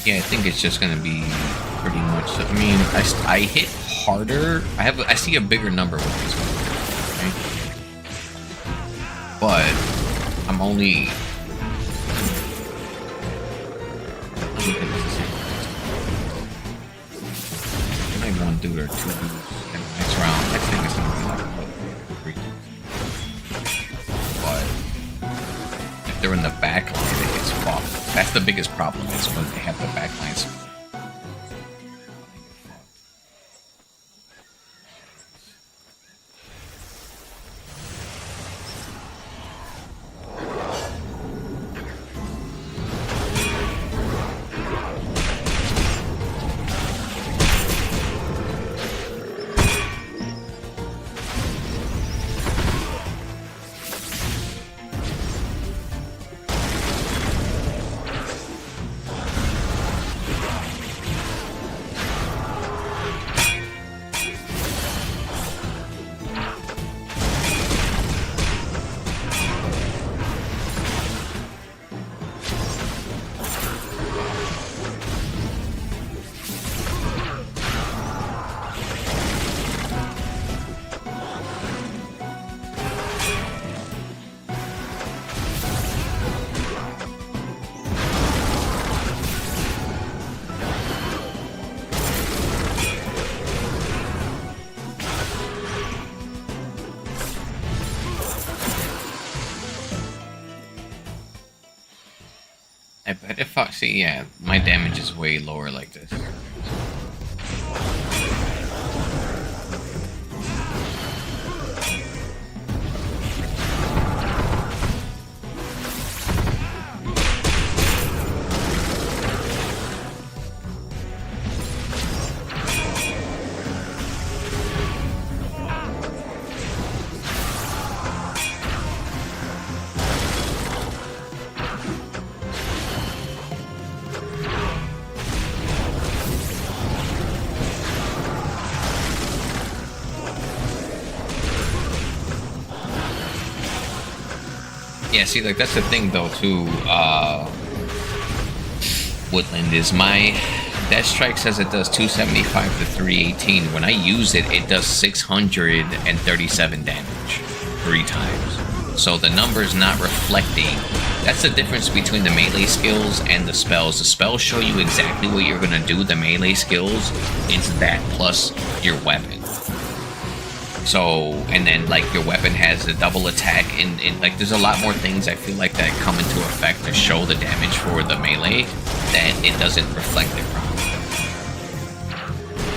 Speaker 1: Yeah, I think it's just gonna be pretty much. I mean, I hit harder. I see a bigger number with this one, right? But I'm only. Maybe one dude or two dudes in the next round. I think it's gonna be like 3 dudes. But if they're in the back line, it's fucked. That's the biggest problem, is when they have the backlines. I bet if I see, yeah, my damage is way lower like this. Yeah, see, like, that's the thing, though, too, Woodland, is my Death Strike says it does 275 to 318. When I use it, it does 637 damage 3 times. So the number's not reflecting. That's the difference between the melee skills and the spells. The spells show you exactly what you're gonna do. The melee skills, it's that plus your weapon. So, and then like your weapon has a double attack, and like there's a lot more things I feel like that come into effect to show the damage for the melee that it doesn't reflect it properly.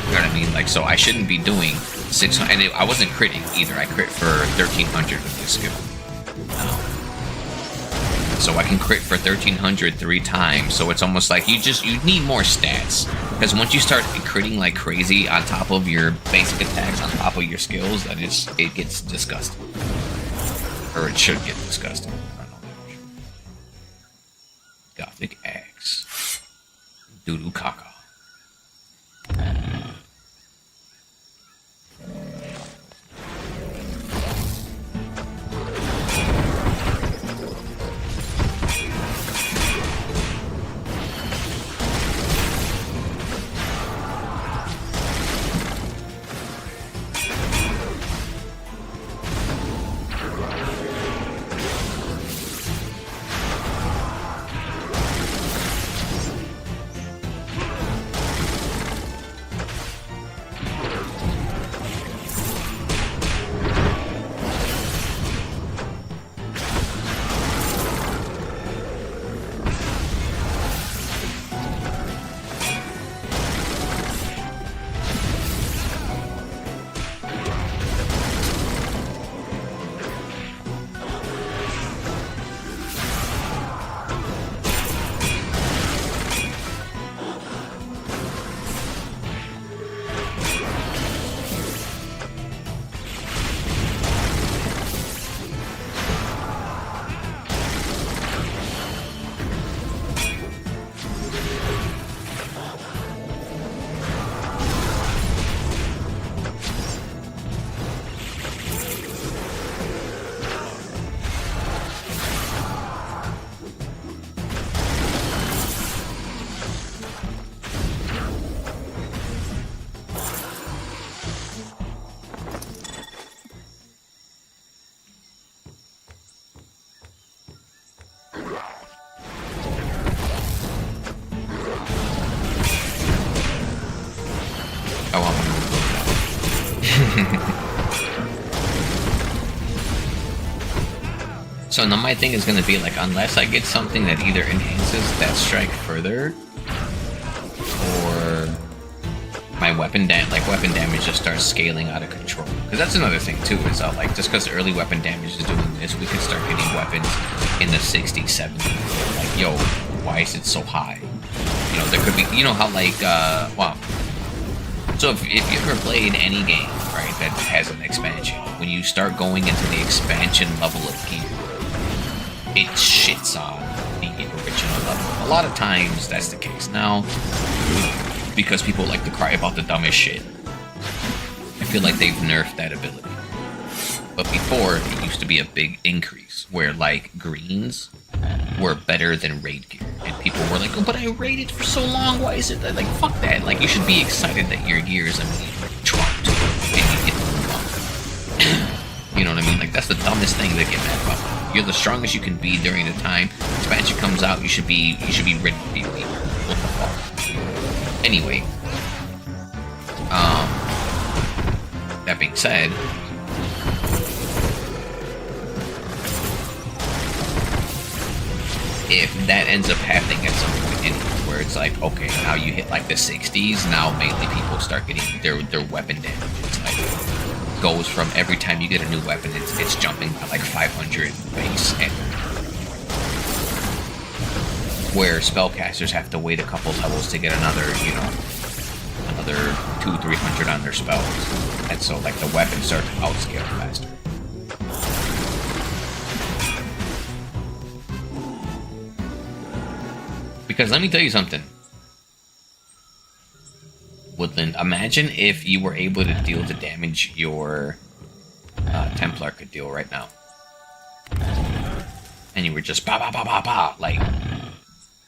Speaker 1: You know what I mean? Like, so I shouldn't be doing 600, and I wasn't critting either. I crit for 1300 with this skill. So I can crit for 1300 3 times. So it's almost like you need more stats, because once you start critting like crazy on top of your basic attacks, on top of your skills, then it gets disgusting, or it should get disgusting. I don't know. Gothic axe, doodoo caca. So now my thing is going to be like, unless I get something that either enhances that strike further, or my weapon damage just starts scaling out of control. Because that's another thing too, is like, just because early weapon damage is doing this, we could start getting weapons in the 60s, 70s. Like, yo, why is it so high? You know, there could be, you know how like, well, so if you ever played any game, right, that has an expansion, when you start going into the expansion level of gear, it shits on the original level. A lot of times that's the case now, because people like to cry about the dumbest shit. I feel like they've nerfed that ability. But before, it used to be a big increase, where like greens were better than raid gear. And people were like, oh, but I raided for so long, why is it that? Like, fuck that. Like, you should be excited that your gear is immediately trumped and you get the bump. You know what I mean? Like, that's the dumbest thing to get mad about. You're the strongest you can be during the time expansion comes out. You should be ready to be weak. What the fuck? Anyway, that being said, if that ends up happening at some point anyway, where it's like, okay, now you hit like the 60s, now mainly people start getting their weapon damage. It's like, goes from every time you get a new weapon, it's jumping to like 500 base, and where spellcasters have to wait a couple levels to get another, you know, another 200-300 on their spells, and so like the weapons start to outscale faster. Because let me tell you something, Woodland, imagine if you were able to deal the damage your Templar could deal right now. And you were just ba ba ba ba ba, like,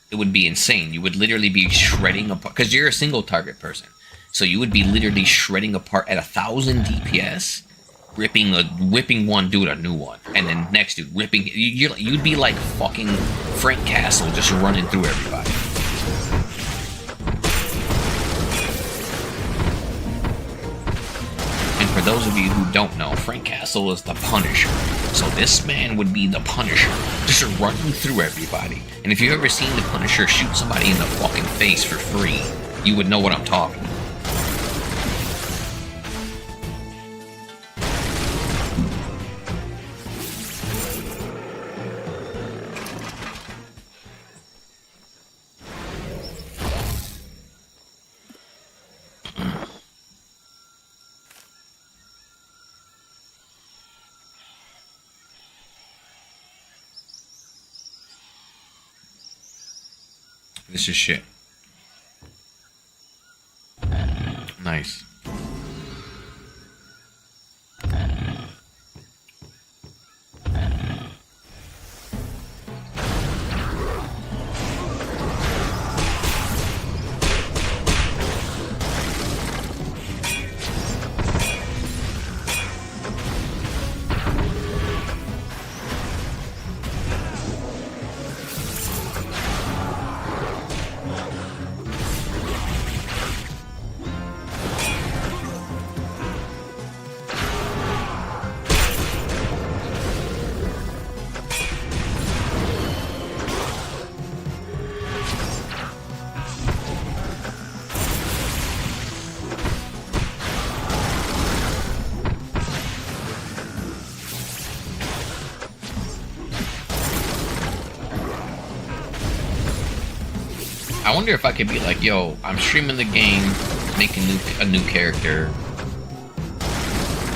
Speaker 1: it would be insane. You would literally be shredding apart, because you're a single target person. So you would be literally shredding apart at 1,000 DPS, whipping one dude a new one. And then next dude ripping. You'd be like fucking Frank Castle just running through everybody. And for those of you who don't know, Frank Castle is the Punisher. So this man would be the Punisher, just running through everybody. And if you've ever seen the Punisher shoot somebody in the fucking face for free, you would know what I'm talking about. This is shit. Nice. I wonder if I could be like, yo, I'm streaming the game, make a new character.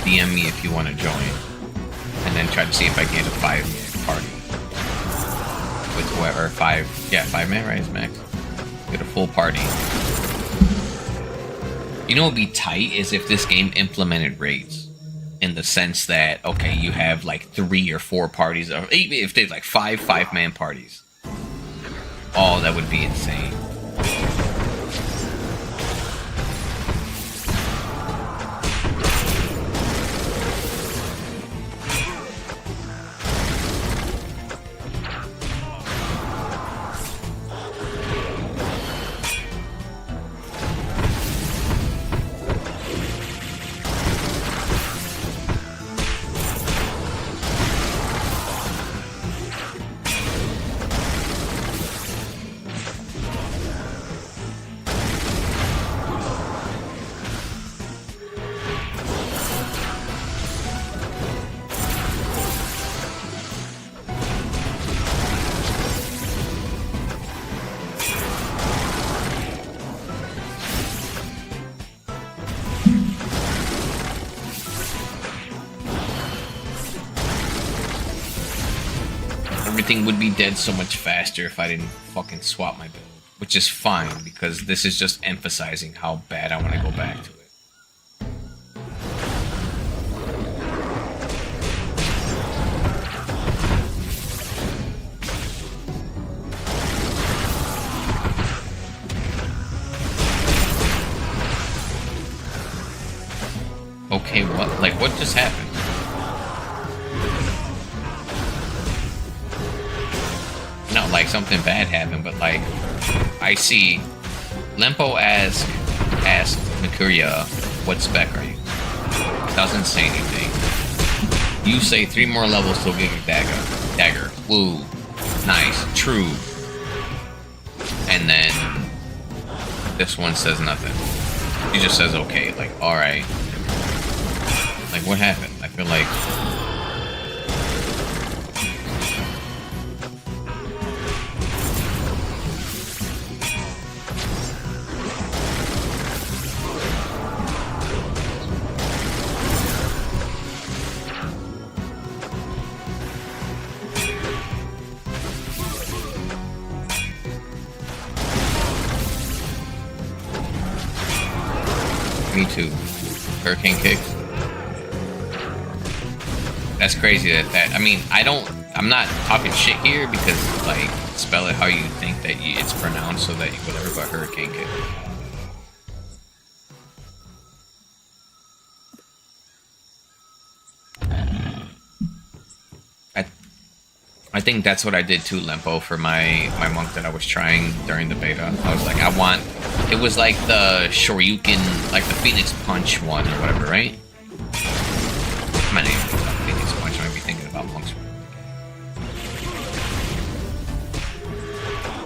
Speaker 1: DM me if you want to join. And then try to see if I get a 5-man party. With whoever, 5-man, right, is max. Get a full party. You know what would be tight is if this game implemented raids. In the sense that, okay, you have like 3 or 4 parties, or even if there's like 5-man parties. Oh, that would be insane. Everything would be dead so much faster if I didn't fucking swap my build. Which is fine, because this is just emphasizing how bad I want to go back to it. Okay, what? Like, what just happened? Not like something bad happened, but like, I see Lempo asked Mikuria, what spec are you? Doesn't say anything. You say 3 more levels till get a dagger. Woo. Nice. True. And then this one says nothing. He just says okay, like, alright. Like, what happened? I feel like... Me too. Hurricane kicks. That's crazy that I mean, I'm not talking shit here because, like, spell it how you think that it's pronounced so that whatever, but hurricane kick. I think that's what I did too, Lempo, for my monk that I was trying during the beta. I was like, I want... It was like the Shoryuken, like the Phoenix Punch one or whatever, right? My name is not Phoenix Punch. I might be thinking about monks.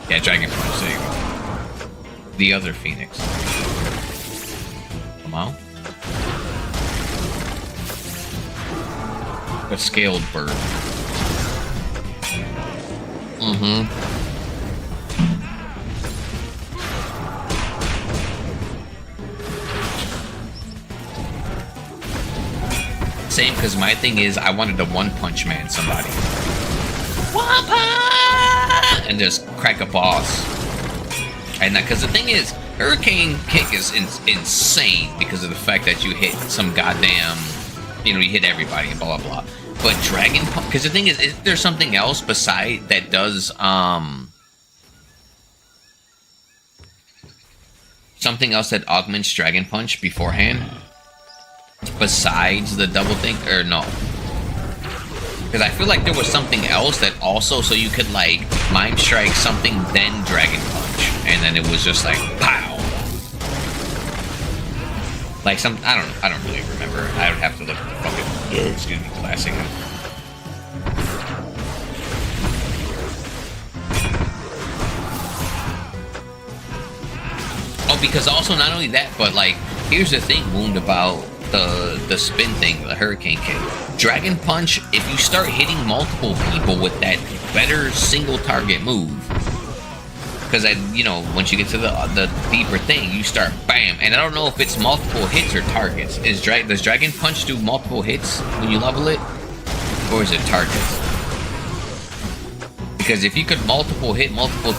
Speaker 1: Yeah, Dragon Punch, there you go. The other Phoenix. Come on. A scaled bird. Mm-hmm. Same, because my thing is I wanted to One Punch Man somebody. One punch! And just crack a boss. And because the thing is, Hurricane Kick is insane because of the fact that you hit some goddamn, you know, you hit everybody and blah, blah, blah. But Dragon Punch, because the thing is there something else beside that does, something else that augments Dragon Punch beforehand? Besides the double thing? Or no? Because I feel like there was something else that also, so you could like Mime Strike something, then Dragon Punch. And then it was just like, pow! Like some, I don't really remember. I would have to look at the fucking, excuse me, classic. Oh, because also not only that, but like, here's the thing, Wound, about the spin thing, the Hurricane Kick. Dragon Punch, if you start hitting multiple people with that better single target move, because you know, once you get to the deeper thing, you start bam, and I don't know if it's multiple hits or targets. Does Dragon Punch do multiple hits when you level it, or is it targets? Because if you could multiple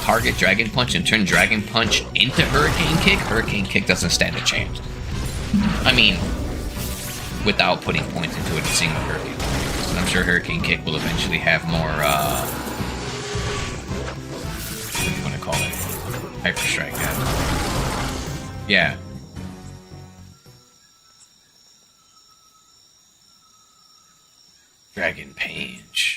Speaker 1: target Dragon Punch and turn Dragon Punch into Hurricane Kick doesn't stand a chance. I mean, without putting points into it in single Hurricane. And I'm sure Hurricane Kick will eventually have more, what do you want to call it? Hyper Strike, yeah. Dragon Punch.